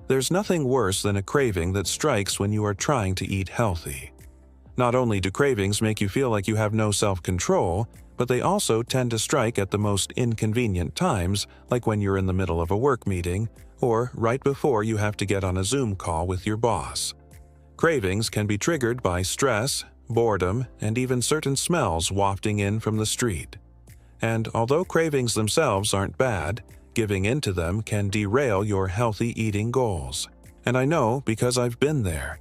There's nothing worse than a craving that strikes when you are trying to eat healthy. Not only do cravings make you feel like you have no self-control, but they also tend to strike at the most inconvenient times, like when you're in the middle of a work meeting or right before you have to get on a Zoom call with your boss. Cravings can be triggered by stress, boredom, and even certain smells wafting in from the street. And although cravings themselves aren't bad, giving in to them can derail your healthy eating goals. And I know because I've been there.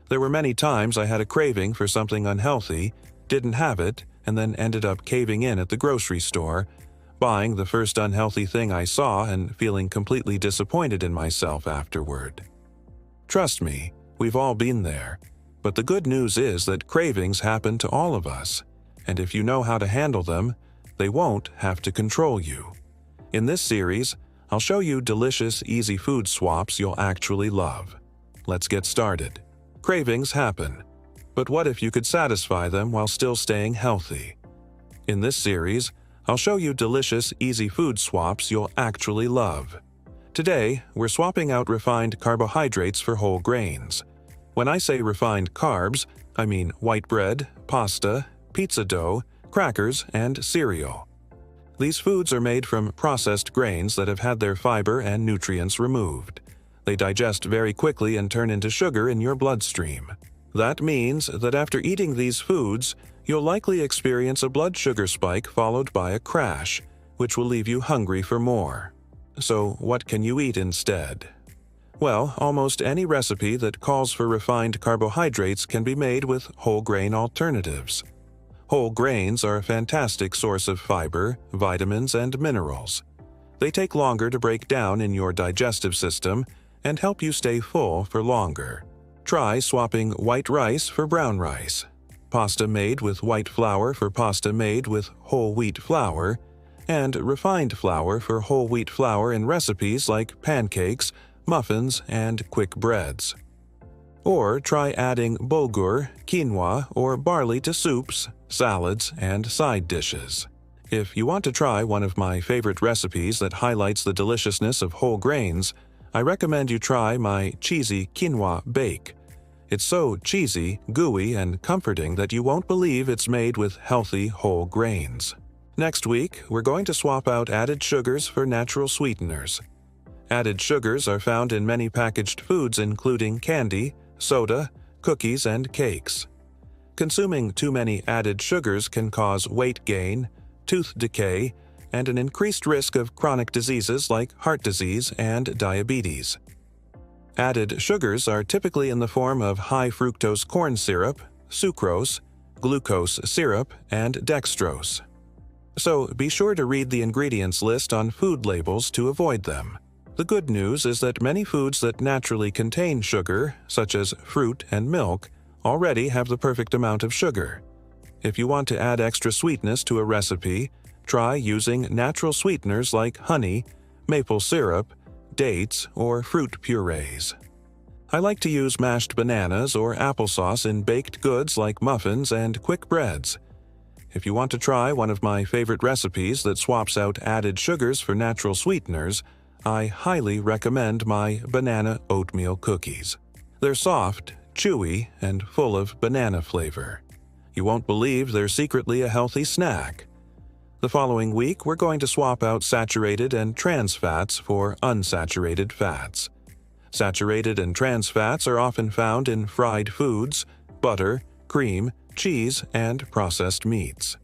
There were many times I had a craving for something unhealthy, didn't have it, and then ended up caving in at the grocery store, buying the first unhealthy thing I saw and feeling completely disappointed in myself afterward. Trust me, we've all been there. But the good news is that cravings happen to all of us, and if you know how to handle them, they won't have to control you. In this series, I'll show you delicious, easy food swaps you'll actually love. Let's get started. Cravings happen, but what if you could satisfy them while still staying healthy? In this series, I'll show you delicious, easy food swaps you'll actually love. Today, we're swapping out refined carbohydrates for whole grains. When I say refined carbs, I mean white bread, pasta, pizza dough, crackers, and cereal. These foods are made from processed grains that have had their fiber and nutrients removed. They digest very quickly and turn into sugar in your bloodstream. That means that after eating these foods, you'll likely experience a blood sugar spike followed by a crash, which will leave you hungry for more. So what can you eat instead? Well, almost any recipe that calls for refined carbohydrates can be made with whole grain alternatives. Whole grains are a fantastic source of fiber, vitamins, and minerals. They take longer to break down in your digestive system and help you stay full for longer. Try swapping white rice for brown rice, pasta made with white flour for pasta made with whole wheat flour, and refined flour for whole wheat flour in recipes like pancakes, muffins, and quick breads. Or try adding bulgur, quinoa, or barley to soups, salads, and side dishes. If you want to try one of my favorite recipes that highlights the deliciousness of whole grains, I recommend you try my cheesy quinoa bake. It's so cheesy, gooey, and comforting that you won't believe it's made with healthy whole grains. Next week, we're going to swap out added sugars for natural sweeteners. Added sugars are found in many packaged foods including candy, soda, cookies, and cakes. Consuming too many added sugars can cause weight gain, tooth decay, and an increased risk of chronic diseases like heart disease and diabetes. Added sugars are typically in the form of high fructose corn syrup, sucrose, glucose syrup, and dextrose. So be sure to read the ingredients list on food labels to avoid them. The good news is that many foods that naturally contain sugar, such as fruit and milk, already have the perfect amount of sugar. If you want to add extra sweetness to a recipe, try using natural sweeteners like honey, maple syrup, dates, or fruit purees. I like to use mashed bananas or applesauce in baked goods like muffins and quick breads. If you want to try one of my favorite recipes that swaps out added sugars for natural sweeteners, I highly recommend my banana oatmeal cookies. They're soft, chewy, and full of banana flavor. You won't believe they're secretly a healthy snack. The following week, we're going to swap out saturated and trans fats for unsaturated fats. Saturated and trans fats are often found in fried foods, butter, cream, cheese, and processed meats.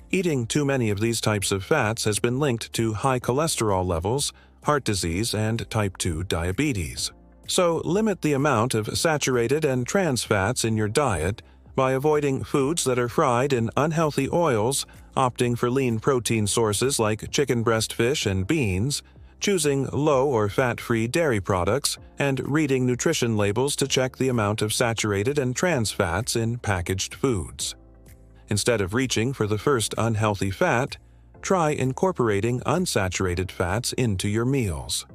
Eating too many of these types of fats has been linked to high cholesterol levels, heart disease, and type 2 diabetes. So limit the amount of saturated and trans fats in your diet by avoiding foods that are fried in unhealthy oils, opting for lean protein sources like chicken breast fish and beans, choosing low or fat-free dairy products, and reading nutrition labels to check the amount of saturated and trans fats in packaged foods. Instead of reaching for the first unhealthy fat, try incorporating unsaturated fats into your meals.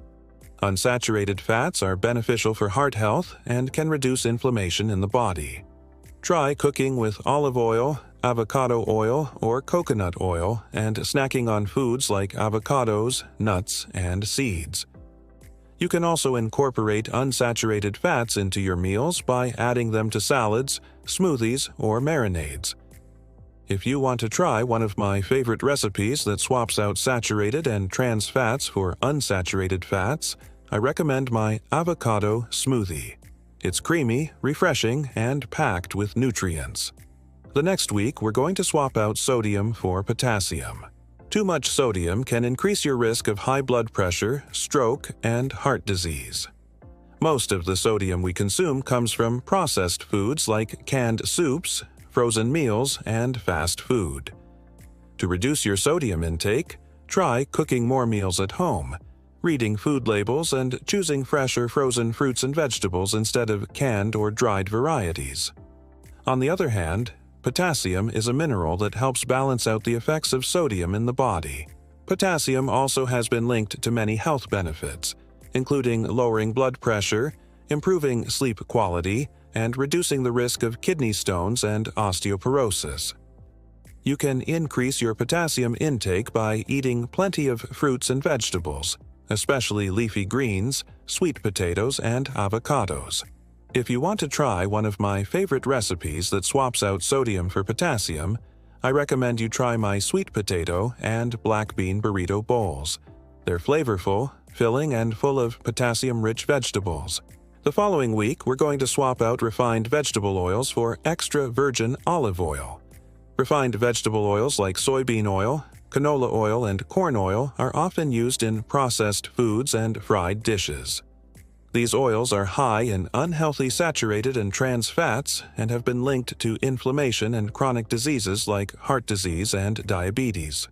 Unsaturated fats are beneficial for heart health and can reduce inflammation in the body. Try cooking with olive oil, avocado oil, or coconut oil, and snacking on foods like avocados, nuts, and seeds. You can also incorporate unsaturated fats into your meals by adding them to salads, smoothies, or marinades. If you want to try one of my favorite recipes that swaps out saturated and trans fats for unsaturated fats, I recommend my avocado smoothie. It's creamy, refreshing, and packed with nutrients. The next week, we're going to swap out sodium for potassium. Too much sodium can increase your risk of high blood pressure, stroke, and heart disease. Most of the sodium we consume comes from processed foods like canned soups, frozen meals, and fast food. To reduce your sodium intake, try cooking more meals at home, reading food labels, and choosing fresh or frozen fruits and vegetables instead of canned or dried varieties. On the other hand, potassium is a mineral that helps balance out the effects of sodium in the body. Potassium also has been linked to many health benefits, including lowering blood pressure, improving sleep quality, and reducing the risk of kidney stones and osteoporosis. You can increase your potassium intake by eating plenty of fruits and vegetables, especially leafy greens, sweet potatoes, and avocados. If you want to try one of my favorite recipes that swaps out sodium for potassium, I recommend you try my sweet potato and black bean burrito bowls. They're flavorful, filling, and full of potassium-rich vegetables. The following week, we're going to swap out refined vegetable oils for extra virgin olive oil. Refined vegetable oils like soybean oil, canola oil, and corn oil are often used in processed foods and fried dishes. These oils are high in unhealthy saturated and trans fats and have been linked to inflammation and chronic diseases like heart disease and diabetes.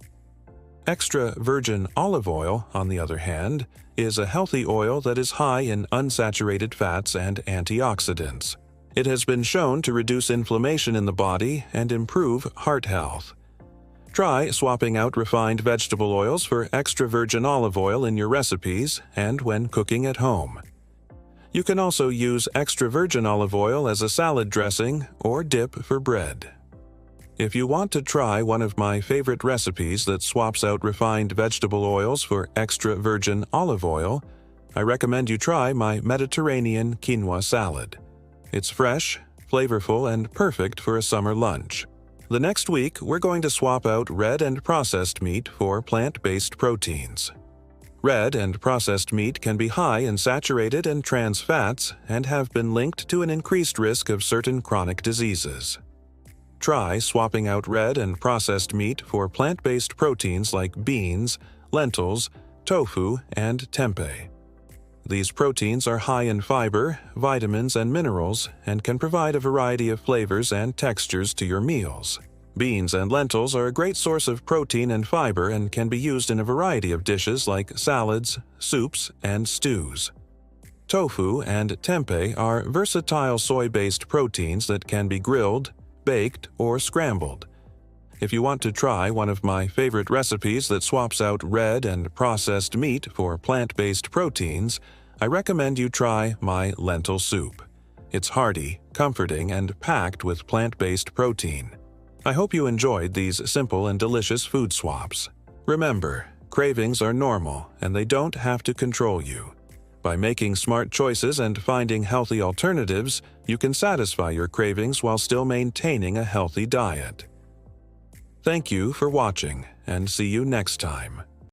Extra virgin olive oil, on the other hand, is a healthy oil that is high in unsaturated fats and antioxidants. It has been shown to reduce inflammation in the body and improve heart health. Try swapping out refined vegetable oils for extra virgin olive oil in your recipes and when cooking at home. You can also use extra virgin olive oil as a salad dressing or dip for bread. If you want to try one of my favorite recipes that swaps out refined vegetable oils for extra virgin olive oil, I recommend you try my Mediterranean quinoa salad. It's fresh, flavorful, and perfect for a summer lunch. The next week, we're going to swap out red and processed meat for plant-based proteins. Red and processed meat can be high in saturated and trans fats and have been linked to an increased risk of certain chronic diseases. Try swapping out red and processed meat for plant-based proteins like beans, lentils, tofu, and tempeh. These proteins are high in fiber, vitamins, and minerals and can provide a variety of flavors and textures to your meals. Beans and lentils are a great source of protein and fiber and can be used in a variety of dishes like salads, soups, and stews. Tofu and tempeh are versatile soy-based proteins that can be grilled, baked, or scrambled. If you want to try one of my favorite recipes that swaps out red and processed meat for plant-based proteins, I recommend you try my lentil soup. It's hearty, comforting, and packed with plant-based protein. I hope you enjoyed these simple and delicious food swaps. Remember, cravings are normal and they don't have to control you. By making smart choices and finding healthy alternatives, you can satisfy your cravings while still maintaining a healthy diet. Thank you for watching, and see you next time.